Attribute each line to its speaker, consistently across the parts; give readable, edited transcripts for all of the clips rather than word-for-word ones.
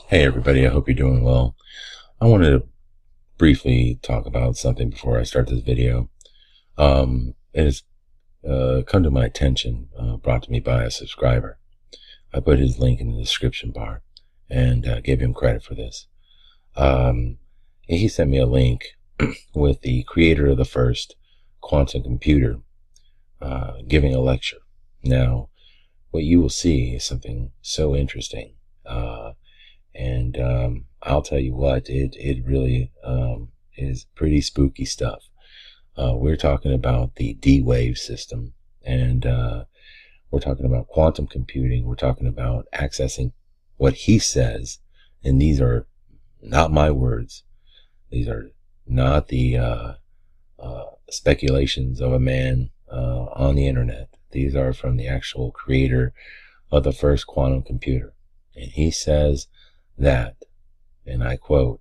Speaker 1: Hey everybody, I hope you're doing well. I wanted to briefly talk about something before I start this video. It has come to my attention, brought to me by a subscriber. I put his link in the description bar and gave him credit for this. He sent me a link with the creator of the first quantum computer giving a lecture. Now, what you will see is something so interesting. And I'll tell you what, it really is pretty spooky stuff. We're talking about the D-Wave system, and we're talking about quantum computing. We're talking about accessing what he says, and these are not my words. These are not the speculations of a man on the internet. These are from the actual creator of the first quantum computer. And he says that, and I quote,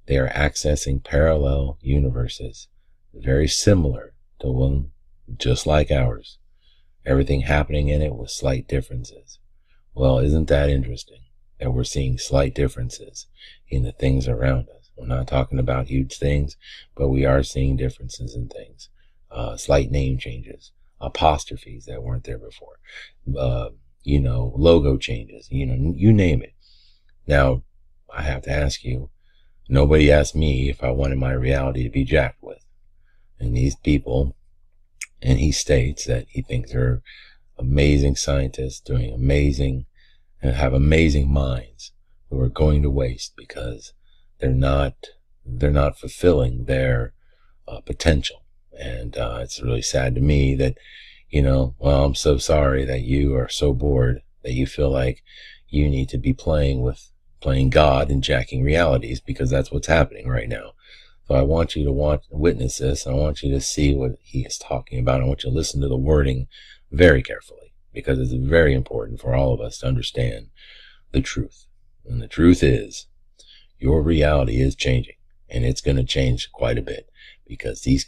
Speaker 1: they are accessing parallel universes very similar to one just like ours. Everything happening in it with slight differences. Well, isn't that interesting that we're seeing slight differences in the things around us? We're not talking about huge things, but we are seeing differences in things. Slight name changes, apostrophes that weren't there before, logo changes, you name it. Now, I have to ask you, nobody asked me if I wanted my reality to be jacked with. And these people, and he states that he thinks they're amazing scientists doing amazing and have amazing minds who are going to waste because they're not fulfilling their potential. And it's really sad to me that, well, I'm so sorry that you are so bored that you feel like you need to be playing God and jacking realities, because that's what's happening right now. So I want you to witness this. I want you to see what he is talking about. I want you to listen to the wording very carefully, because it's very important for all of us to understand the truth. And the truth is, your reality is changing, and it's going to change quite a bit, because these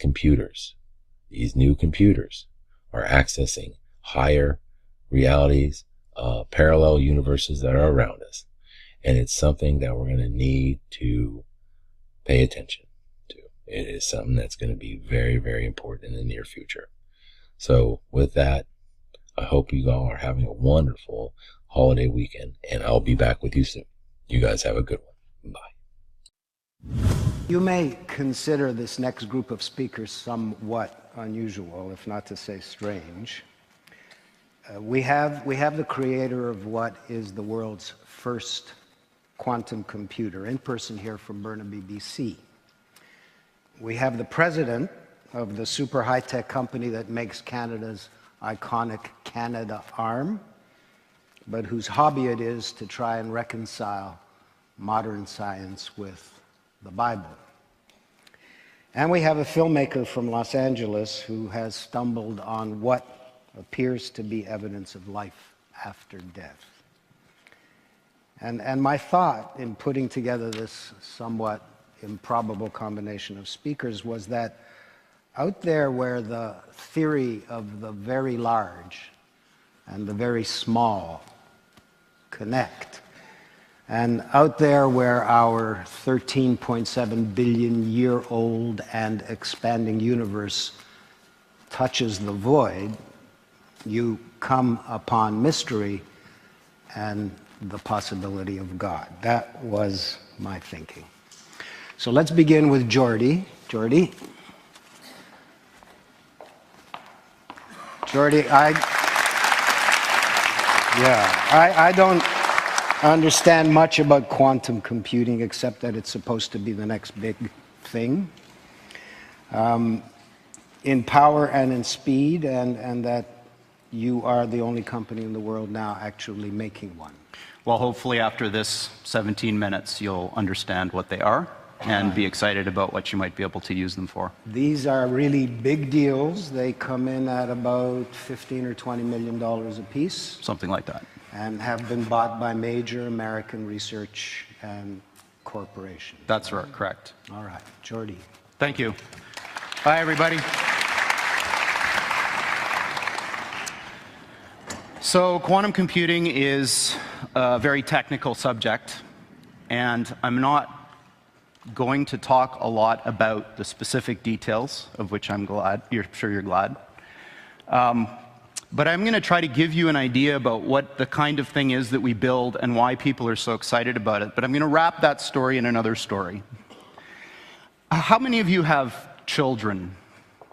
Speaker 1: new computers, are accessing higher realities, parallel universes that are around us. And it's something that we're going to need to pay attention to. It is something that's going to be very, very important in the near future. So with that, I hope you all are having a wonderful holiday weekend, and I'll be back with you soon. You guys have a good one. Bye.
Speaker 2: You may consider this next group of speakers somewhat unusual, if not to say strange. We have the creator of what is the world's first quantum computer in person here from Burnaby, BC. We have the president of the super high-tech company that makes Canada's iconic Canada Arm, but whose hobby it is to try and reconcile modern science with the Bible. And we have a filmmaker from Los Angeles who has stumbled on what appears to be evidence of life after death. And my thought in putting together this somewhat improbable combination of speakers was that out there where the theory of the very large and the very small connect, and out there where our 13.7 billion year old and expanding universe touches the void, you come upon mystery and the possibility of God. That was my thinking. So let's begin with Jordy. Jordy, I don't understand much about quantum computing except that it's supposed to be the next big thing in power and in speed, and that you are the only company in the world now actually making one.
Speaker 3: Well, hopefully after this 17 minutes, you'll understand what they are and be excited about what you might be able to use them for.
Speaker 2: These are really big deals. They come in at about $15 or $20 million a piece.
Speaker 3: Something like that.
Speaker 2: And have been bought by major American research and corporations.
Speaker 3: That's right, correct.
Speaker 2: All right, Jordy.
Speaker 3: Thank you. Bye, everybody. So quantum computing is a very technical subject. and I'm not going to talk a lot about the specific details, of which I'm glad. You're sure you're glad. But I'm going to try to give you an idea about what the kind of thing is that we build and why people are so excited about it. But I'm going to wrap that story in another story. How many of you have children?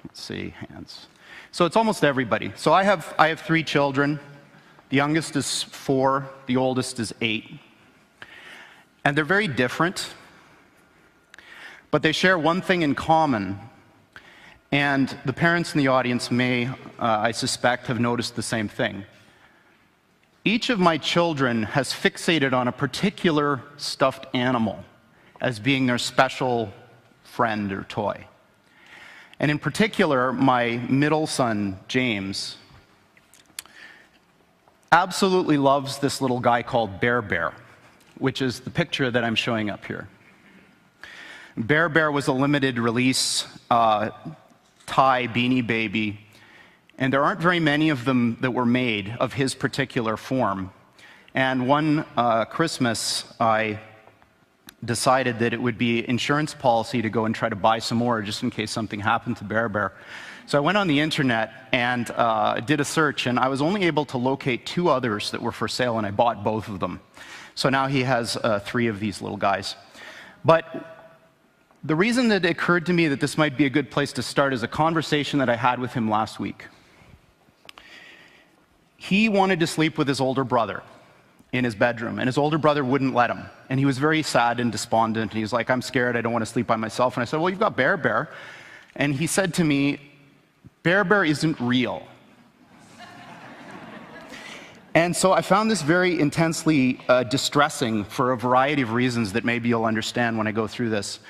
Speaker 3: Let's see, hands. So it's almost everybody. So I have 3 children. The youngest is 4. The oldest is 8. And they're very different. But they share one thing in common. And the parents in the audience may, I suspect, have noticed the same thing. Each of my children has fixated on a particular stuffed animal as being their special friend or toy. And in particular, my middle son, James, absolutely loves this little guy called Bear Bear, which is the picture that I'm showing up here. Bear Bear was a limited release Thai Beanie Baby, and there aren't very many of them that were made of his particular form. And one Christmas, I decided that it would be insurance policy to go and try to buy some more just in case something happened to Bear Bear. So I went on the internet and did a search, and I was only able to locate 2 others that were for sale, and I bought both of them. So now he has 3 of these little guys. But the reason that it occurred to me that this might be a good place to start is a conversation that I had with him last week. He wanted to sleep with his older brother in his bedroom, and his older brother wouldn't let him. And he was very sad and despondent, and he was like, I'm scared, I don't want to sleep by myself. And I said, well, you've got Bear Bear. And he said to me, Bear Bear isn't real. And so I found this very intensely distressing for a variety of reasons that maybe you'll understand when I go through this.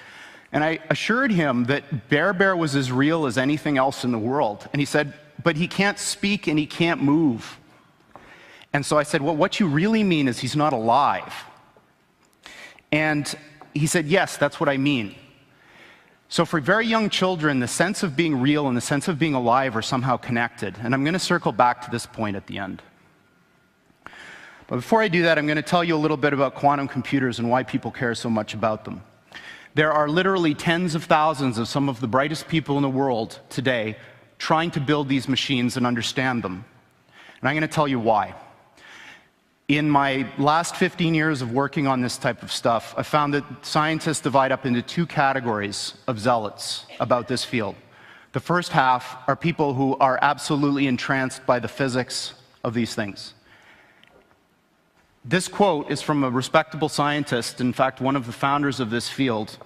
Speaker 3: And I assured him that Bear Bear was as real as anything else in the world. And he said, but he can't speak and he can't move. And so I said, well, what you really mean is he's not alive. And he said, yes, that's what I mean. So for very young children, the sense of being real and the sense of being alive are somehow connected. And I'm going to circle back to this point at the end. But before I do that, I'm going to tell you a little bit about quantum computers and why people care so much about them. There are literally tens of thousands of some of the brightest people in the world today trying to build these machines and understand them. And I'm going to tell you why. In my last 15 years of working on this type of stuff, I found that scientists divide up into 2 categories of zealots about this field. The first half are people who are absolutely entranced by the physics of these things. This quote is from a respectable scientist, in fact, one of the founders of this field,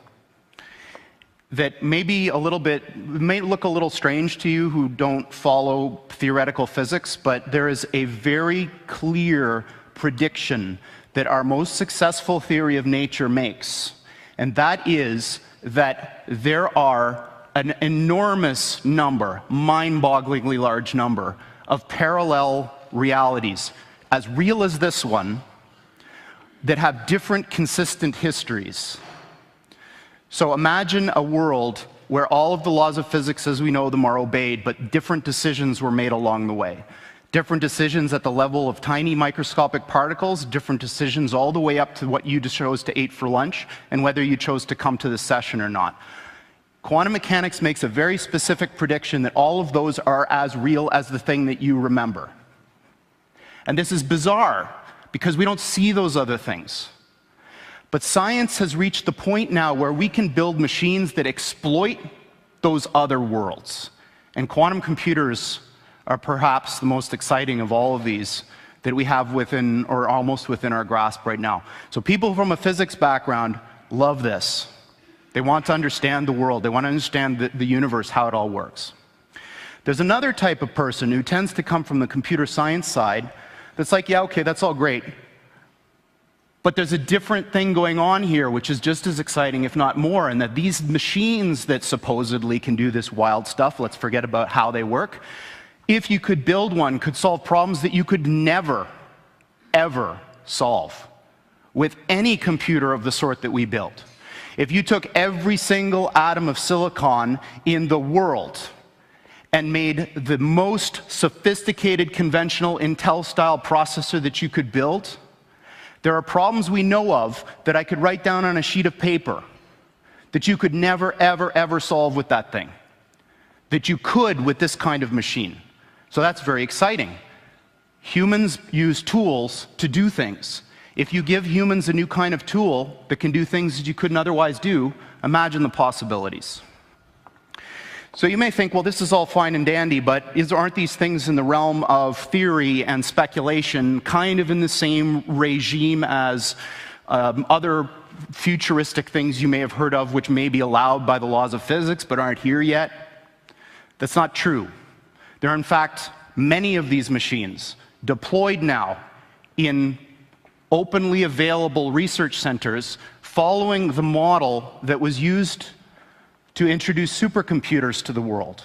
Speaker 3: that may look a little strange to you who don't follow theoretical physics, but there is a very clear prediction that our most successful theory of nature makes, and that is that there are an enormous number, mind-bogglingly large number, of parallel realities, as real as this one, that have different consistent histories. So imagine a world where all of the laws of physics as we know them are obeyed, but different decisions were made along the way. Different decisions at the level of tiny microscopic particles, different decisions all the way up to what you chose to eat for lunch, and whether you chose to come to this session or not. Quantum mechanics makes a very specific prediction that all of those are as real as the thing that you remember. And this is bizarre, because we don't see those other things. But science has reached the point now where we can build machines that exploit those other worlds. And quantum computers are perhaps the most exciting of all of these that we have within, or almost within our grasp right now. So people from a physics background love this. They want to understand the world. They want to understand the universe, how it all works. There's another type of person who tends to come from the computer science side that's like, yeah, okay, that's all great. But there's a different thing going on here, which is just as exciting, if not more, and that these machines that supposedly can do this wild stuff, let's forget about how they work, if you could build one, could solve problems that you could never, ever solve with any computer of the sort that we build. If you took every single atom of silicon in the world and made the most sophisticated conventional Intel-style processor that you could build, There are problems we know of that I could write down on a sheet of paper that you could never, ever, ever solve with that thing, that you could with this kind of machine. So that's very exciting. Humans use tools to do things. If you give humans a new kind of tool that can do things that you couldn't otherwise do, imagine the possibilities. So you may think, well, this is all fine and dandy, but aren't these things in the realm of theory and speculation, kind of in the same regime as other futuristic things you may have heard of, which may be allowed by the laws of physics but aren't here yet? That's not true. There are, in fact, many of these machines deployed now in openly available research centers following the model that was used to introduce supercomputers to the world.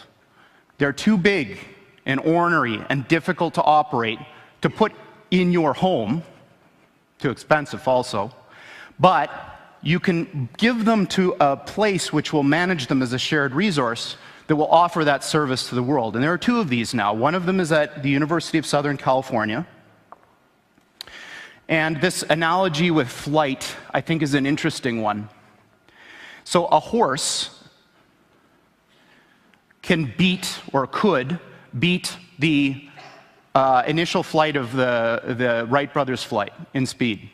Speaker 3: They're too big and ornery and difficult to operate to put in your home, too expensive also, but you can give them to a place which will manage them as a shared resource that will offer that service to the world. And there are two of these now. One of them is at the University of Southern California. And this analogy with flight, I think, is an interesting one. So a horse can beat, or could beat, the initial flight of the Wright brothers' flight in speed.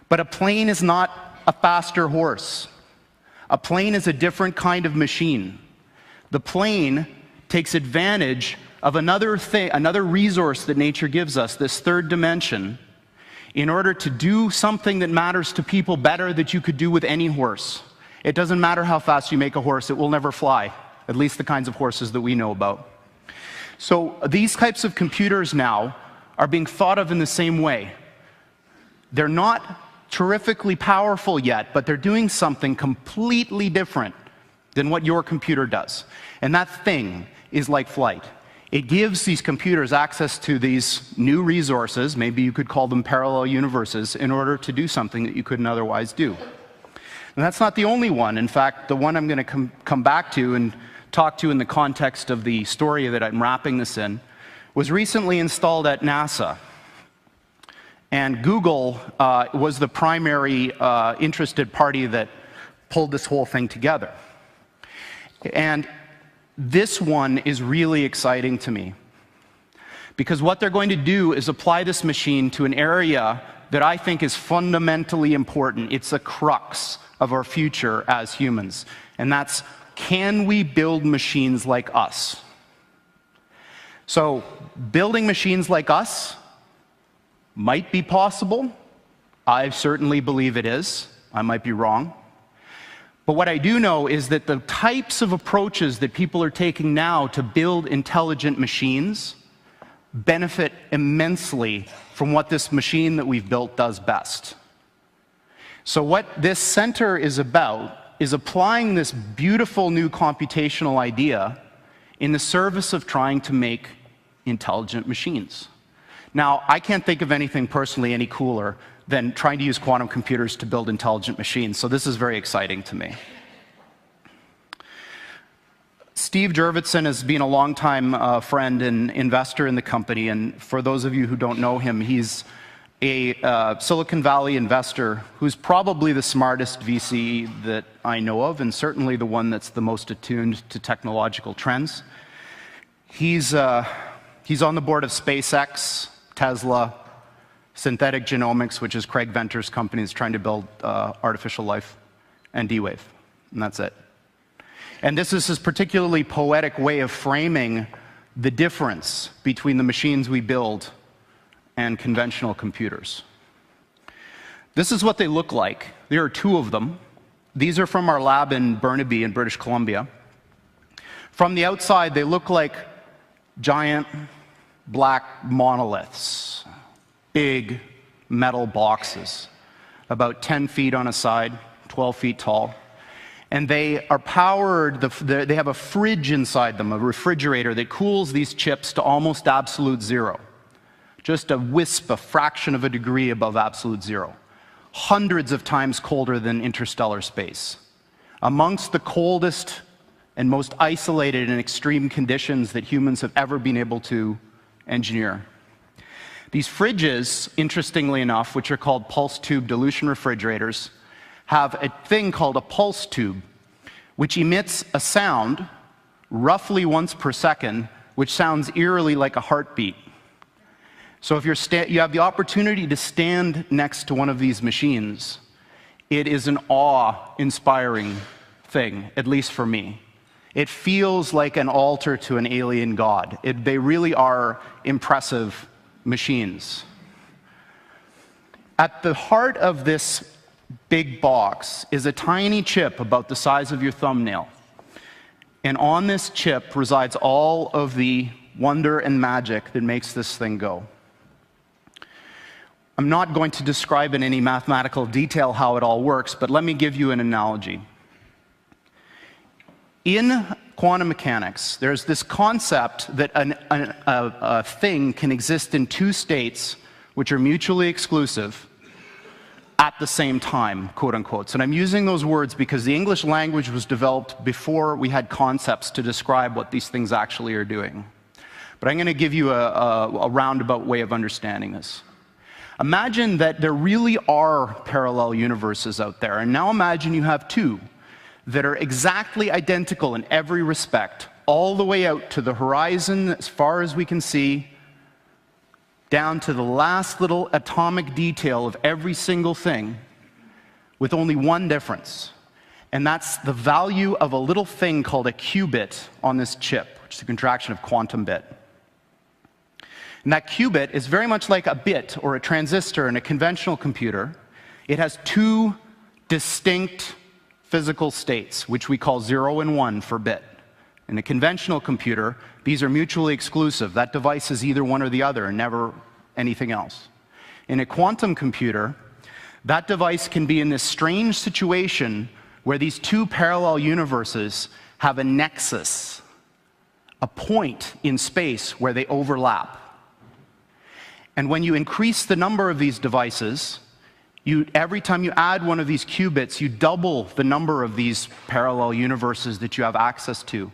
Speaker 3: But a plane is not a faster horse. A plane is a different kind of machine. The plane takes advantage of another resource that nature gives us, this third dimension, in order to do something that matters to people better than you could do with any horse. It doesn't matter how fast you make a horse, it will never fly, at least the kinds of horses that we know about. So these types of computers now are being thought of in the same way. They're not terrifically powerful yet, but they're doing something completely different than what your computer does. And that thing is like flight. It gives these computers access to these new resources, maybe you could call them parallel universes, in order to do something that you couldn't otherwise do. And that's not the only one. In fact, the one I'm going to come back to and talk to in the context of the story that I'm wrapping this in was recently installed at NASA. And Google was the primary interested party that pulled this whole thing together. And this one is really exciting to me, because what they're going to do is apply this machine to an area that I think is fundamentally important. It's a crux of our future as humans, and that's, can we build machines like us? So building machines like us might be possible. I certainly believe it is. I might be wrong. But what I do know is that the types of approaches that people are taking now to build intelligent machines benefit immensely from what this machine that we've built does best. So what this center is about is applying this beautiful new computational idea in the service of trying to make intelligent machines. Now, I can't think of anything personally any cooler than trying to use quantum computers to build intelligent machines, so this is very exciting to me. Steve Jurvetson has been a longtime friend and investor in the company, and for those of you who don't know him, he's a Silicon Valley investor who's probably the smartest VC that I know of, and certainly the one that's the most attuned to technological trends. He's on the board of SpaceX, Tesla, Synthetic Genomics, which is Craig Venter's company that's trying to build artificial life, and D-Wave, and that's it. And this is his particularly poetic way of framing the difference between the machines we build and conventional computers. This is what they look like. There are two of them. These are from our lab in Burnaby in British Columbia. From the outside, they look like giant black monoliths, big metal boxes, about 10 feet on a side, 12 feet tall. And they are powered, they have a fridge inside them, a refrigerator that cools these chips to almost absolute zero. Just a wisp, a fraction of a degree above absolute zero. Hundreds of times colder than interstellar space. Amongst the coldest and most isolated and extreme conditions that humans have ever been able to engineer. These fridges, interestingly enough, which are called pulse tube dilution refrigerators, have a thing called a pulse tube, which emits a sound roughly once per second, which sounds eerily like a heartbeat. So if you have the opportunity to stand next to one of these machines, it is an awe-inspiring thing, at least for me. It feels like an altar to an alien god. They really are impressive machines. At the heart of this big box is a tiny chip about the size of your thumbnail. And on this chip resides all of the wonder and magic that makes this thing go. I'm not going to describe in any mathematical detail how it all works, but let me give you an analogy. In quantum mechanics, there's this concept that a thing can exist in two states which are mutually exclusive at the same time, quote unquote. And I'm using those words because the English language was developed before we had concepts to describe what these things actually are doing. But I'm going to give you a roundabout way of understanding this. Imagine that there really are parallel universes out there, and now imagine you have two that are exactly identical in every respect, all the way out to the horizon as far as we can see, down to the last little atomic detail of every single thing, with only one difference. And that's the value of a little thing called a qubit on this chip, which is a contraction of quantum bit. And that qubit is very much like a bit or a transistor in a conventional computer. It has two distinct physical states, which we call 0 and 1 for bit. In a conventional computer, these are mutually exclusive. That device is either one or the other and never anything else. In a quantum computer, that device can be in this strange situation where these two parallel universes have a nexus, a point in space where they overlap. And when you increase the number of these devices, every time you add one of these qubits, you double the number of these parallel universes that you have access to,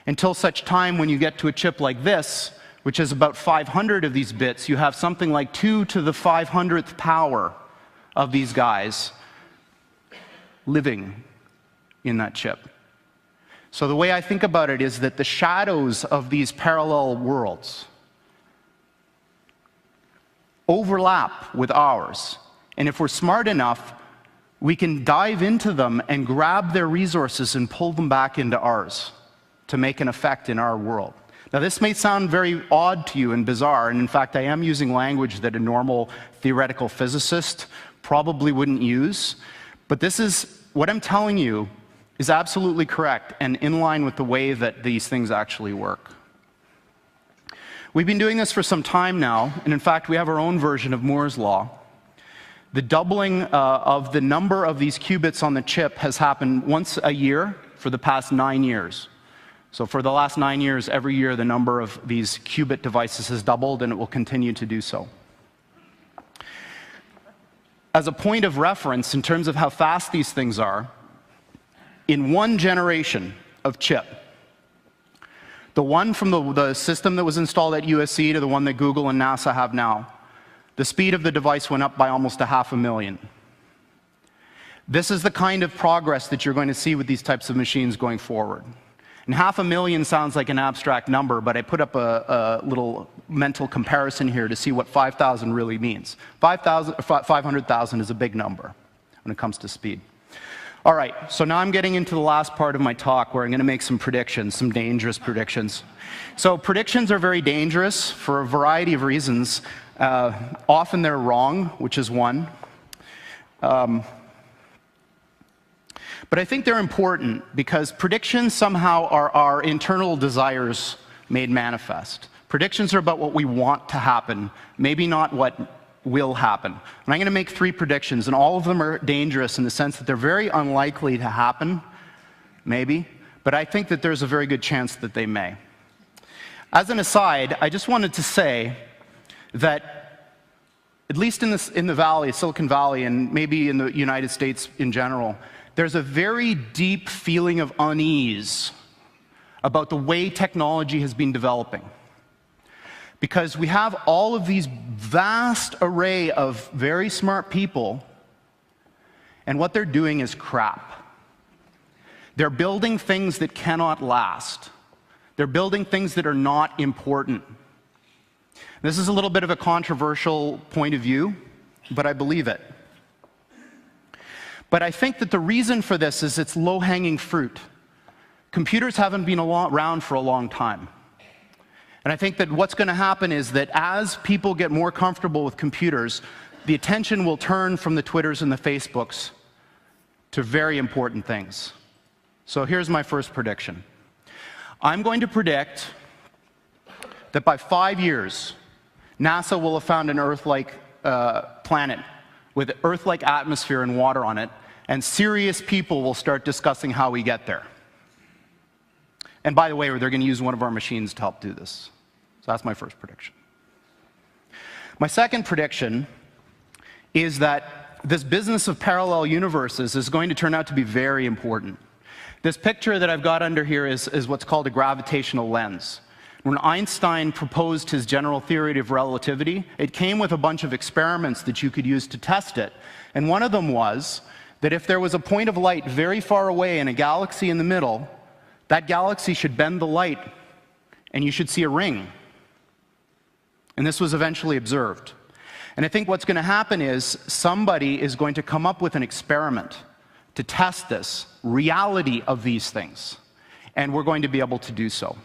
Speaker 3: until such time when you get to a chip like this, which has about 500 of these bits, you have something like 2 to the 500th power of these guys living in that chip. So the way I think about it is that the shadows of these parallel worlds overlap with ours. And if we're smart enough, we can dive into them and grab their resources and pull them back into ours to make an effect in our world. Now, this may sound very odd to you and bizarre, and in fact, I am using language that a normal theoretical physicist probably wouldn't use, but this is, what I'm telling you is absolutely correct and in line with the way that these things actually work. We've been doing this for some time now, and in fact, we have our own version of Moore's Law. The doubling of the number of these qubits on the chip has happened once a year for the past 9 years. So for the last 9 years, every year, the number of these qubit devices has doubled, and it will continue to do so. As a point of reference, in terms of how fast these things are, in one generation of chip, the one from the system that was installed at USC to the one that Google and NASA have now, the speed of the device went up by almost 500,000. This is the kind of progress that you're going to see with these types of machines going forward. And 500,000 sounds like an abstract number, but I put up a little mental comparison here to see what 5,000 really means. 500,000 is a big number when it comes to speed. All right, so now I'm getting into the last part of my talk where I'm going to make some predictions, some dangerous predictions. So predictions are very dangerous for a variety of reasons. Often they're wrong, which is one. But I think they're important because predictions somehow are our internal desires made manifest. Predictions are about what we want to happen, maybe not what will happen. And I'm going to make 3 predictions, and all of them are dangerous in the sense that they're very unlikely to happen, maybe, but I think that there's a very good chance that they may. As an aside, I just wanted to say that, at least in the Valley, Silicon Valley, and maybe in the United States in general, there's a very deep feeling of unease about the way technology has been developing. Because we have all of these vast array of very smart people, and what they're doing is crap. They're building things that cannot last. They're building things that are not important. This is a little bit of a controversial point of view, but I believe it. But I think that the reason for this is it's low-hanging fruit. Computers haven't been around for a long time. And I think that what's going to happen is that as people get more comfortable with computers, the attention will turn from the Twitters and the Facebooks to very important things. So here's my first prediction. I'm going to predict that by 5 years, NASA will have found an Earth-like planet with Earth-like atmosphere and water on it, and serious people will start discussing how we get there. And by the way, they're going to use one of our machines to help do this. So that's my first prediction. My second prediction is that this business of parallel universes is going to turn out to be very important. This picture that I've got under here is what's called a gravitational lens. When Einstein proposed his general theory of relativity, it came with a bunch of experiments that you could use to test it. And one of them was that if there was a point of light very far away and a galaxy in the middle, that galaxy should bend the light, and you should see a ring. And this was eventually observed. And I think what's going to happen is somebody is going to come up with an experiment to test this reality of these things. And we're going to be able to do so.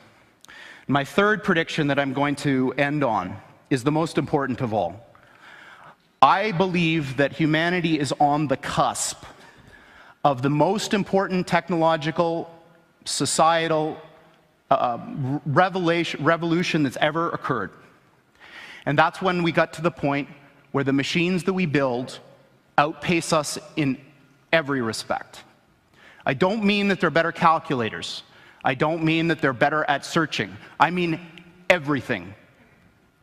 Speaker 3: My third prediction that I'm going to end on is the most important of all. I believe that humanity is on the cusp of the most important technological, societal revolution that's ever occurred. And that's when we got to the point where the machines that we build outpace us in every respect. I don't mean that they're better calculators. I don't mean that they're better at searching. I mean everything.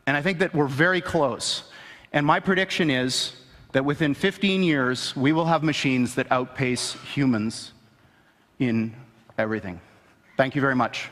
Speaker 3: And I think that we're very close. And my prediction is that within 15 years, we will have machines that outpace humans in everything. Thank you very much.